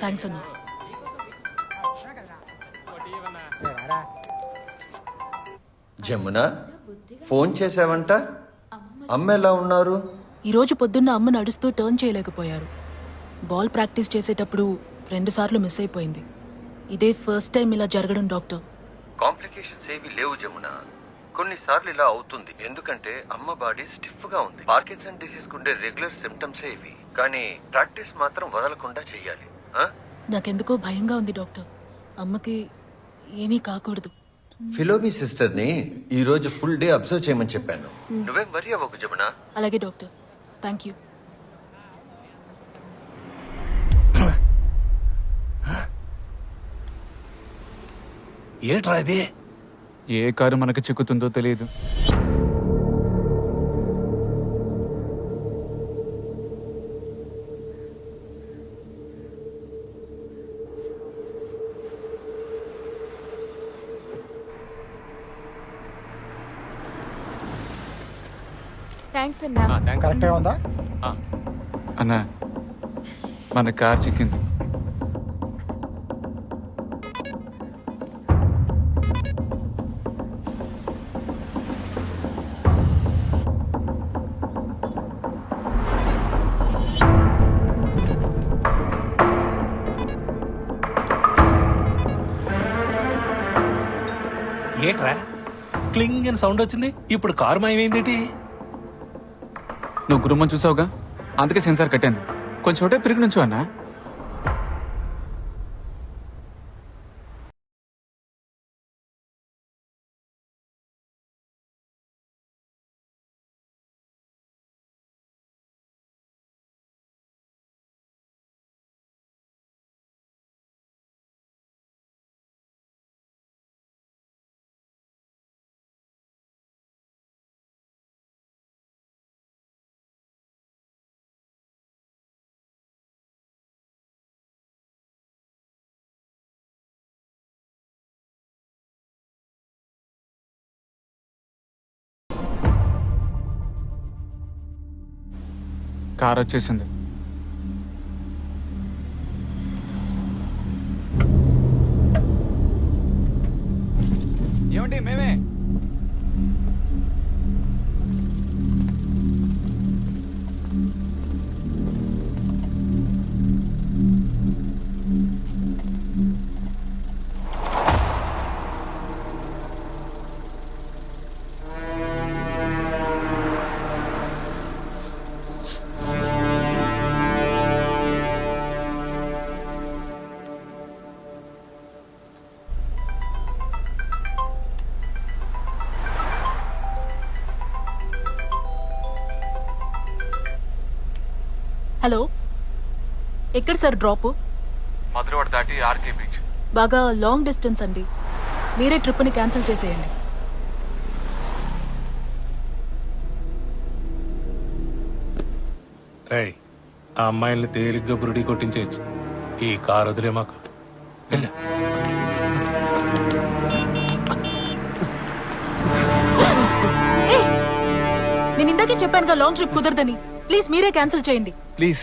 Thanks అన్న. Jamuna phone చేసావంట? అమ్మ ఎలా ఉన్నారు? ఈరోజు పొద్దున్న అమ్మ నడుస్తూ టర్న్ చేయలేకపోయారు. బాల్ ప్రాక్టీస్ చేసేటప్పుడు 2 సార్లు మిస్ అయిపోయింది. ఇదే ఫస్ట్ టైం ఇలా జరగడం డాక్టర్. కాంప్లికేషన్స్ ఏవి లేవు జమున. కొన్నిసార్లు ఇలా అవుతుంది ఎందుకంటే అమ్మ బాడీ స్టిఫ్ గా ఉంది. పార్కిన్సన్ డిసీజ్ కుండే రెగ్యులర్ సిమ్టమ్సే ఇవి. కానీ ప్రాక్టీస్ మాత్రం వదలకుండా చెయ్యాలి. నాకెందుకో భయంగా ఉంది డాక్టర్. అమ్మకి ఏమీ కాకూడదు. ఫిలోమి సిస్టర్ ని ఈ రోజు ఫుల్ డే అబ్జర్వ్ చేయమని చెప్పాను. నువ్వేం వరి అవ్వకు జమున. అలాగే డాక్టర్, థ్యాంక్ యూ. ఏట్రా ఇది? ఏ కారు మనకు చిక్కుతుందో తెలియదు. థ్యాంక్స్ అన్నా. కరెక్టే ఉందా అన్నా, మన కార్ చిక్కింది. ఏట్రా క్లింగ్ అని సౌండ్ వచ్చింది? ఇప్పుడు కారు మాయమైందేటి? నువ్వు గురుమ్మని చూసావుగా, అందుకే సెన్సార్ కట్టాను. కొంచెం ఒకటే తిరిగి నుంచో అన్నా. కార్ వచ్చేసింది. ఏమండి మేమే. హలో, ఎక్కడ సార్ డ్రాప్? మధురవాడ దాటి ఆర్కే బీచ్. బాగా లాంగ్ డిస్టెన్స్ అండి. మీరే ట్రిప్ని క్యాన్సిల్ చేసేయండి. రేయ్, ఆ అమ్మాయిల్ని తేలిగ్గా బురుడి కొట్టించేయచ్చు. ఈ కారు వదిలే మాకు. వెళ్ళు. నేను ఇందాకే చెప్పానుగా లాంగ్ ట్రిప్ కుదరదని. ప్లీజ్ మీరే క్యాన్సిల్ చేయండి. ప్లీజ్,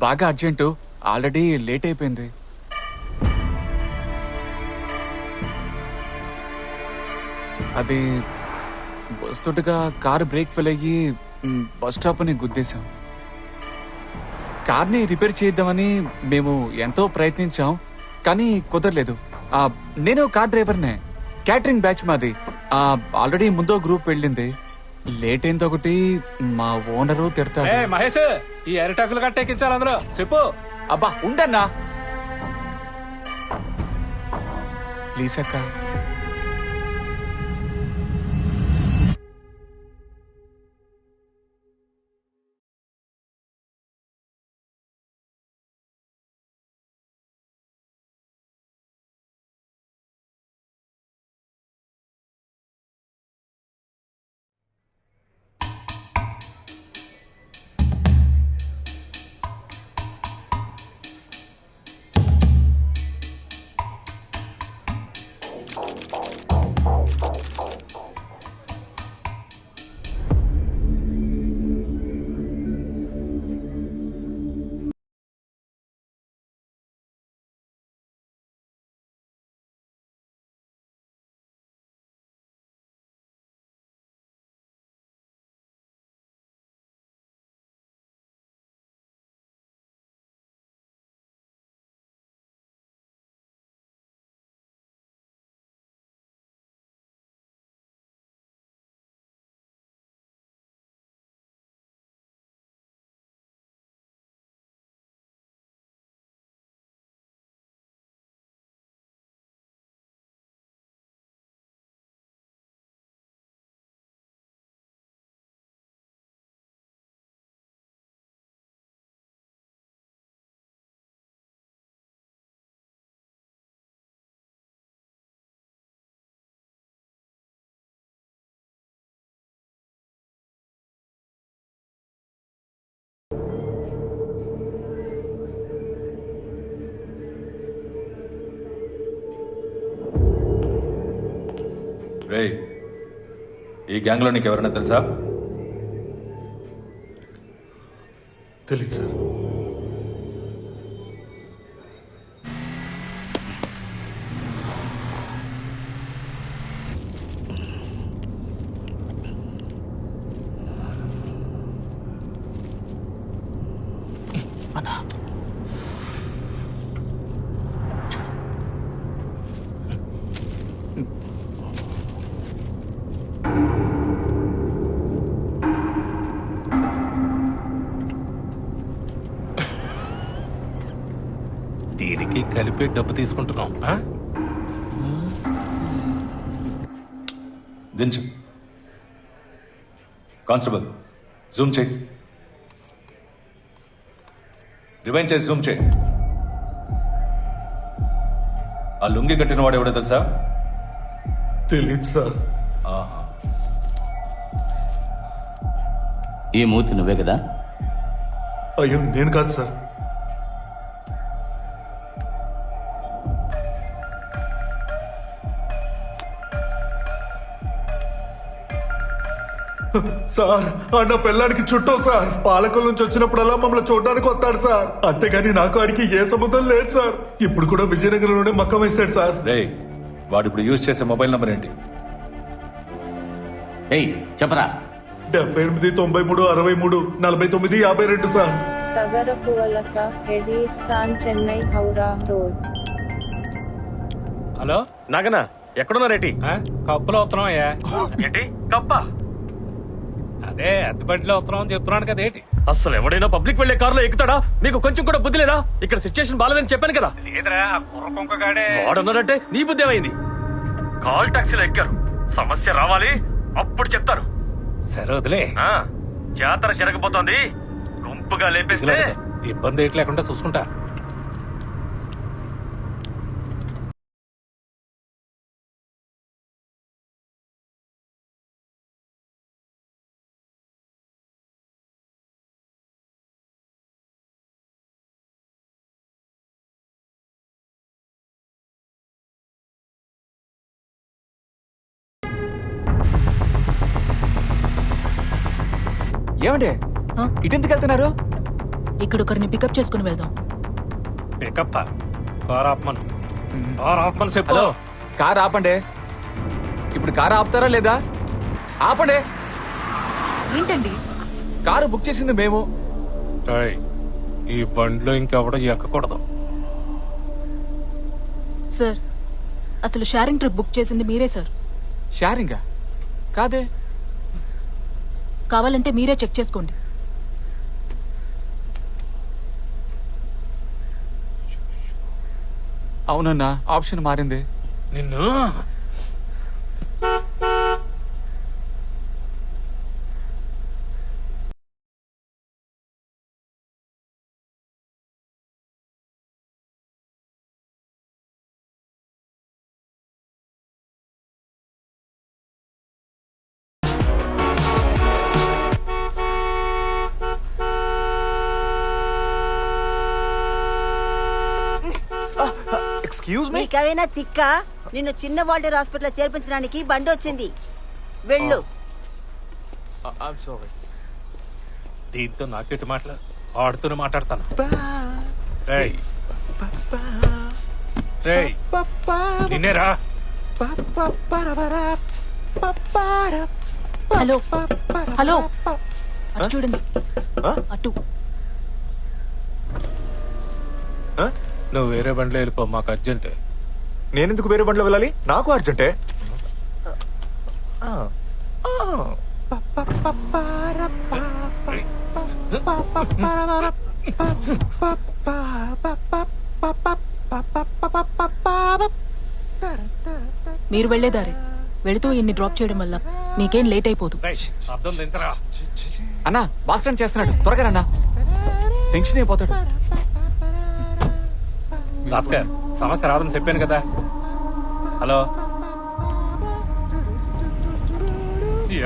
బాగా అర్జెంటు. ఆల్రెడీ లేట్ అయిపోయింది. అది వస్తుండగా కారు బ్రేక్ ఫెయిల్ అయ్యి బస్ స్టాప్ అని గుద్దేశాం. కార్ని రిపేర్ చేద్దామని మేము ఎంతో ప్రయత్నించాం, కానీ కుదరలేదు. నేను కార్ డ్రైవర్నే. క్యాటరింగ్ బ్యాచ్ మాది. ఆల్రెడీ ముందో గ్రూప్ వెళ్ళింది. లేట్ అయింది ఒకటి, మా ఓనరు తిడతారు. మహేష్, ఈ అరిటాకులు కట్టెక్కించాలి అందులో. చెప్పు. అబ్బా ఉండన్నా ప్లీజ్ అక్క. రేయ్, ఈ గ్యాంగ్లో నీకు ఎవరైనా తెలుసా? తెలీదు సార్. దీనికి కలిపి డబ్బు తీసుకుంటున్నాం ఆ? దించు. కానిస్టేబుల్, జూమ్ చేయి. రివైండ్ చేసి జూమ్ చేయి. ఆ లుంగి కట్టిన వాడు ఎవడో తెలుసా? తెలీదు సార్. ఈ మూర్తి నువ్వే కదా? అయ్యో నేను కాదు సార్. సార్ నా పిల్లాడికి చుట్టూ సార్. పాలకుల నుంచి వచ్చినప్పుడల్లా మమ్మల్ని చూడడానికి వస్తాడు సార్. అంతేగాని నాకు ఆడికి ఏ సంబంధం లేదు సార్. ఇప్పుడు కూడా విజయనగరంలోనే మక్కం వేశాడు సార్. రేయ్, వాడు ఇప్పుడు యూజ్ చేసే మొబైల్ నంబర్ ఏంటి? ఏయ్ చెప్పరా. 78 93 63 49 52 సార్. తగరపువలస హెడీ స్టాన్ చెన్నై హౌరా రోడ్. హలో నాగనా ఎక్కడున్నారేటి? ఆ? కప్పులో వస్తున్నాం అయ్యా. ఏంటి కప్ప? అదే అద్దెబడిలో వస్తున్నాం అని చెప్తున్నాను కదా ఏంటి? అసలు ఎవడైనా పబ్లిక్ వెళ్లే కారులో ఎక్కుతాడా? మీకు కొంచెం కూడా బుద్ధి లేదా? ఇక్కడ సిచ్యుయేషన్ బాలేదని చెప్పాను కదా. లేదురా, ఆ కుర్ర కుంకగాడే. వాడన్నాడంటే నీ బుద్ధి ఏమైంది? కాల్ టాక్సీలో ఎక్కారు. సమస్య రావాలి అప్పుడు చెప్తారు. సరే వదిలే. ఆ, జాతర జరగబోతోంది. గుంపుగా లేపేస్తే ఇబ్బంది ఏంటి లేకుండా చూసుకుంటా. ఏమండి ఆ? ఇటెందుకు వెళ్తున్నారు? ఇక్కడ ఒకరిని పికప్ చేసుకుని వెళ్దాం. Pickup car ఆపమను. కార్ ఆపమని చెప్పు. హలో, కార్ ఆపండి. ఇప్పుడు కార్ ఆపుతారా లేదా? ఆపండి. ఏంటండి? కారు బుక్ చేసింది మేము. ఏయ్, ఈ బండిలో ఇంకెవడో ఎక్కకూడదు. సార్, అసలు షేరింగ్ ట్రిప్ బుక్ చేసింది మీరే సార్. షేరింగా? కాదే. కావాలంటే మీరే చెక్ చేసుకోండి. అవునన్నా, ఆప్షన్ మారింది. నిన్ను ఎక్స్క్యూజ్ మీ. నీకైనా తిక్క? నిన్ను చిన్న వాల్టర్ హాస్పిటల్ చేర్పించడానికి బండి వచ్చింది. వెళ్ళు. దీంతో నాకెటు మాటలు ఆడుతూనే మాట్లాడతాను. రేయ్, రేయ్, నిన్నేరా. హలో హలో, అటు చూడండి. అటు. నువ్వు వేరే బండిలో వెళ్ళిపో, మాకు అర్జెంట్. నేనెందుకు వేరే బండిలో వెళ్ళాలి? నాకు అర్జెంటే. మీరు వెళ్లేదారే. వెళుతూ ఇన్ని డ్రాప్ చేయడం వల్ల మీకేం లేట్ అయిపోదు. రేయ్, అర్థం దించరా. అన్నా, బాస్ ఫ్రెండ్ చేస్తున్నాడు. త్వరగా రన్నా, టెన్షన్ అయిపోతాడు. భాస్కర్, సమస్య రాదని చెప్పాను కదా. హలో,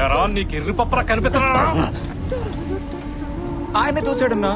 ఎరా నీకు ఎర్రి పప్పరా కనిపిస్తున్నా? ఆయనే చూసాడన్నా.